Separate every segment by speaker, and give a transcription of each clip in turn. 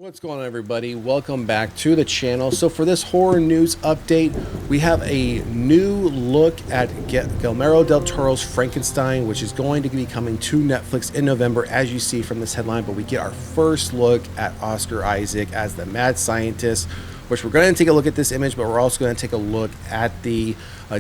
Speaker 1: What's going on, everybody? Welcome back to the channel. So for this horror news update, we have a new look at Guillermo del Toro's Frankenstein, which is going to be coming to Netflix in November, as you see from this headline. But we get our first look at Oscar Isaac as the mad scientist, which we're going to take a look at this image, but we're also going to take a look at the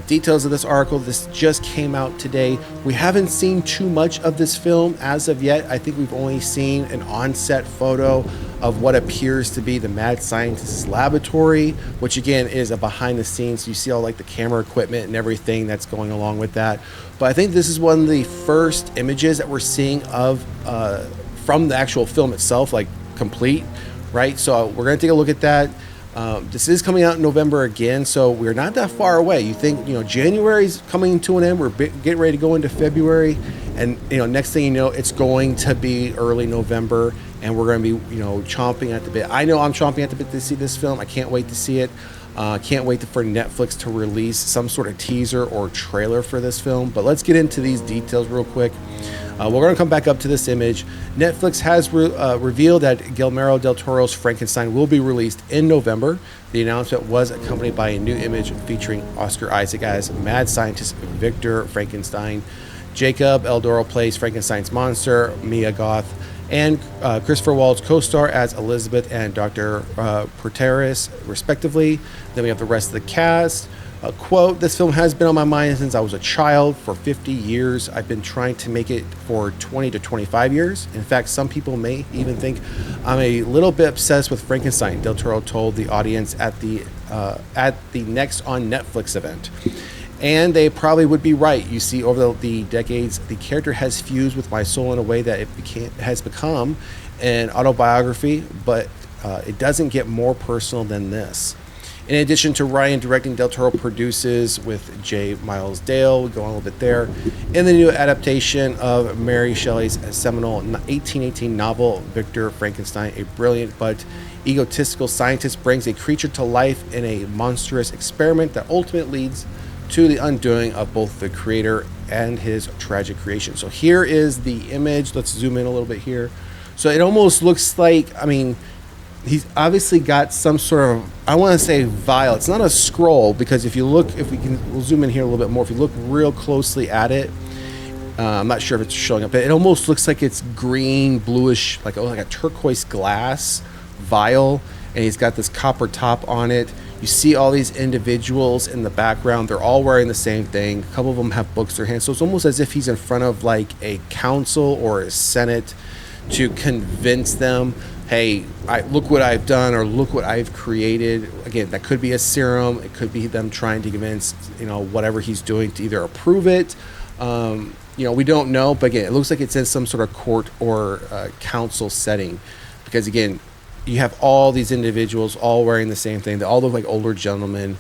Speaker 1: details of this article. This just came out today. We haven't seen too much of this film as of yet. I think we've only seen an on-set photo of what appears to be the mad scientist's laboratory, which again is a behind the scenes. You see all like the camera equipment and everything that's going along with that. But I think this is one of the first images that we're seeing of from the actual film itself, like complete, right? So we're going to take a look at that. This is coming out in November again, so we're not that far away. You think, January's coming to an end. We're getting ready to go into February, and next thing you know, it's going to be early November, and we're going to be, chomping at the bit. I know I'm chomping at the bit to see this film. I can't wait to see it. Can't wait for Netflix to release some sort of teaser or trailer for this film. But let's get into these details real quick. We're going to come back up to this image. Netflix has revealed that Guillermo del Toro's Frankenstein will be released in November. The announcement was accompanied by a new image featuring Oscar Isaac as mad scientist Victor Frankenstein. Jacob Eldoro plays Frankenstein's monster, Mia Goth, and Christopher Waltz co-star as Elizabeth and Dr. Proteris, respectively. Then we have the rest of the cast. Quote, "This film has been on my mind since I was a child. For 50 years, I've been trying to make it for 20 to 25 years. In fact, some people may even think I'm a little bit obsessed with Frankenstein," Del Toro told the audience at the Next on Netflix event. And they probably would be right. You see, over the decades, the character has fused with my soul in a way that it has become an autobiography, but it doesn't get more personal than this. In addition to writing and directing, Del Toro produces with J. Miles Dale, going a little bit there, in the new adaptation of Mary Shelley's seminal 1818 novel, Victor Frankenstein. A brilliant but egotistical scientist brings a creature to life in a monstrous experiment that ultimately leads to the undoing of both the creator and his tragic creation. So here is the image. Let's zoom in a little bit here. So it almost looks like, he's obviously got some sort of, I want to say vial. It's not a scroll, because if you look, we'll zoom in here a little bit more. If you look real closely at it, I'm not sure if it's showing up, but it almost looks like it's green, bluish, like a turquoise glass vial, and he's got this copper top on it. You see all these individuals in the background. They're all wearing the same thing. A couple of them have books in their hands. So it's almost as if he's in front of like a council or a senate to convince them, hey, look what I've done, or look what I've created. Again, that could be a serum. It could be them trying to convince, whatever he's doing to either approve it. We don't know. But again, it looks like it's in some sort of court or council setting, because again, you have all these individuals all wearing the same thing. They all look like older gentlemen.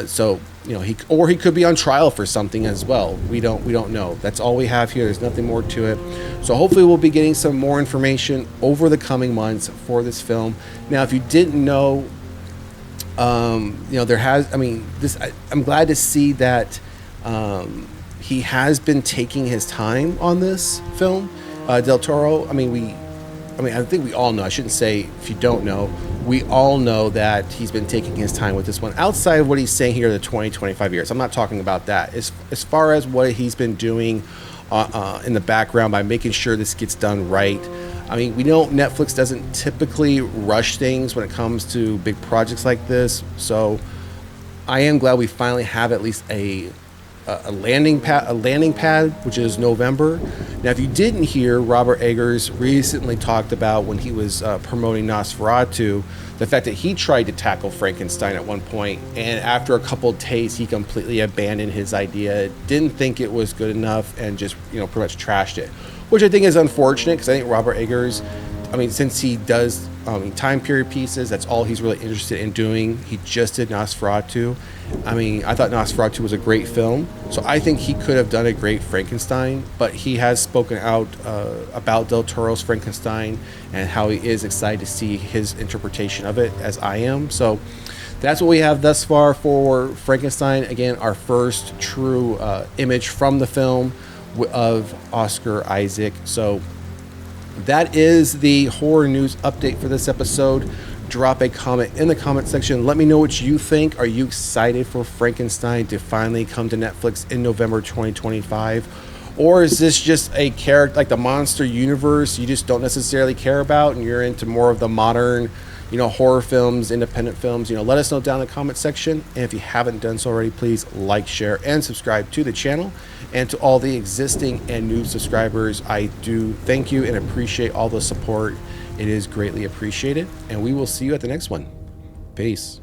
Speaker 1: So he could be on trial for something as well. We don't know. That's all we have here. There's nothing more to it. So hopefully we'll be getting some more information over the coming months for this film. Now, if you didn't know, I'm glad to see that he has been taking his time on this film. Del Toro. I think we all know. I shouldn't say if you don't know. We all know that he's been taking his time with this one. Outside of what he's saying here, the 20, 25 years. I'm not talking about that. As far as what he's been doing in the background by making sure this gets done right. We know Netflix doesn't typically rush things when it comes to big projects like this. So I am glad we finally have at least a landing pad, which is November. Now, if you didn't hear, Robert Eggers recently talked about, when he was promoting Nosferatu, the fact that he tried to tackle Frankenstein at one point, and after a couple of takes, he completely abandoned his idea, didn't think it was good enough, and just pretty much trashed it, which I think is unfortunate, because I think Robert Eggers, since he does time period pieces, that's all he's really interested in doing. He just did Nosferatu. I thought Nosferatu was a great film, so I think he could have done a great Frankenstein, but he has spoken out about Del Toro's Frankenstein and how he is excited to see his interpretation of it, as I am. So that's what we have thus far for Frankenstein. Again, our first true image from the film of Oscar Isaac. So that is the horror news update for this episode. Drop a comment in the comment section. Let me know what you think. Are you excited for Frankenstein to finally come to Netflix in November 2025? Or is this just a character like the monster universe you just don't necessarily care about and you're into more of the modern, horror films, independent films? Let us know down in the comment section. And if you haven't done so already, please like, share, and subscribe to the channel. And to all the existing and new subscribers, I do thank you and appreciate all the support. It is greatly appreciated. And we will see you at the next one. Peace.